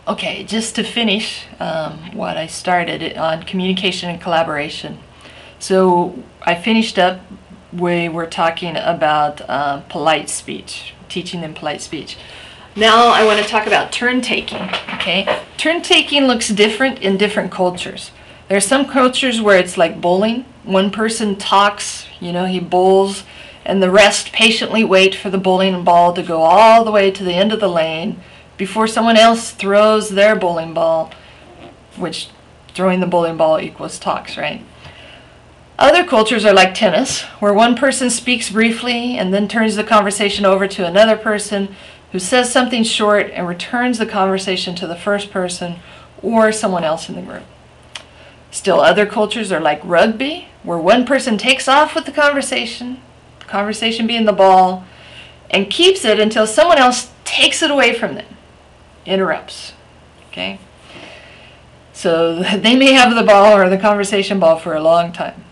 Okay, just to finish what I started on communication and collaboration. So I finished up, we were talking about polite speech, teaching them polite speech. Now I want to talk about turn-taking, okay? Turn-taking looks different in different cultures. There are some cultures where it's like bowling. One person talks, he bowls, and the rest patiently wait for the bowling ball to go all the way to the end of the lane before someone else throws their bowling ball, which throwing the bowling ball equals talks, right? Other cultures are like tennis, where one person speaks briefly and then turns the conversation over to another person who says something short and returns the conversation to the first person or someone else in the group. Still, other cultures are like rugby, where one person takes off with the conversation being the ball, and keeps it until someone else takes it away from them, interrupts, okay? So they may have the ball or the conversation ball for a long time.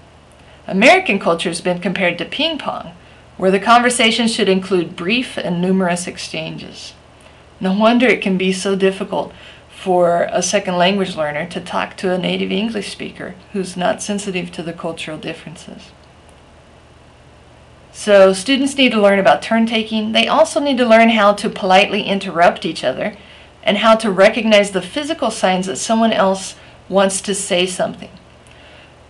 American culture has been compared to ping pong, where the conversation should include brief and numerous exchanges. No wonder it can be so difficult for a second language learner to talk to a native English speaker who's not sensitive to the cultural differences. So students need to learn about turn-taking. They also need to learn how to politely interrupt each other and how to recognize the physical signs that someone else wants to say something.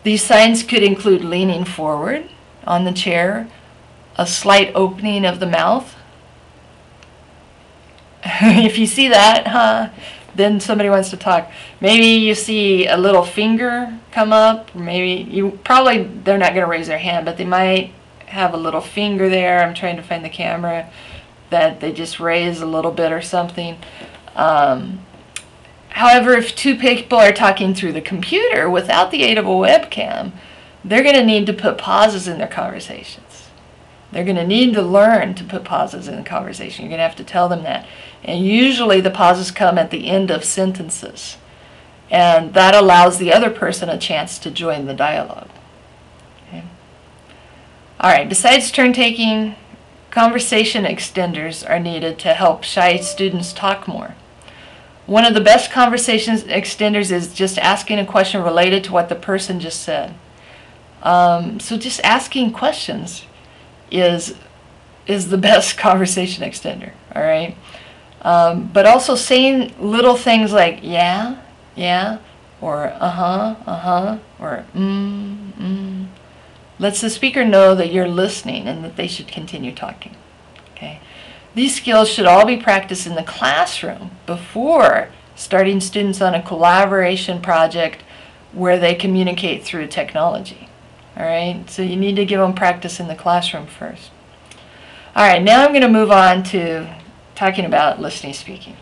These signs could include leaning forward on the chair, a slight opening of the mouth. If you see that, then somebody wants to talk. Maybe you see a little finger come up. Maybe they're not going to raise their hand, but they might have a little finger there. I'm trying to find the camera that they just raise a little bit or something. However, if two people are talking through the computer without the aid of a webcam, they're going to need to put pauses in their conversations. They're going to need to learn to put pauses in the conversation. You're going to have to tell them that. And usually the pauses come at the end of sentences. And that allows the other person a chance to join the dialogue. Okay. All right, besides turn-taking, conversation extenders are needed to help shy students talk more. One of the best conversation extenders is just asking a question related to what the person just said. So just asking questions is the best conversation extender, all right? But also saying little things like yeah, or or lets the speaker know that you're listening and that they should continue talking, okay? These skills should all be practiced in the classroom before starting students on a collaboration project where they communicate through technology. All right, so you need to give them practice in the classroom first. All right, now I'm going to move on to talking about listening speaking.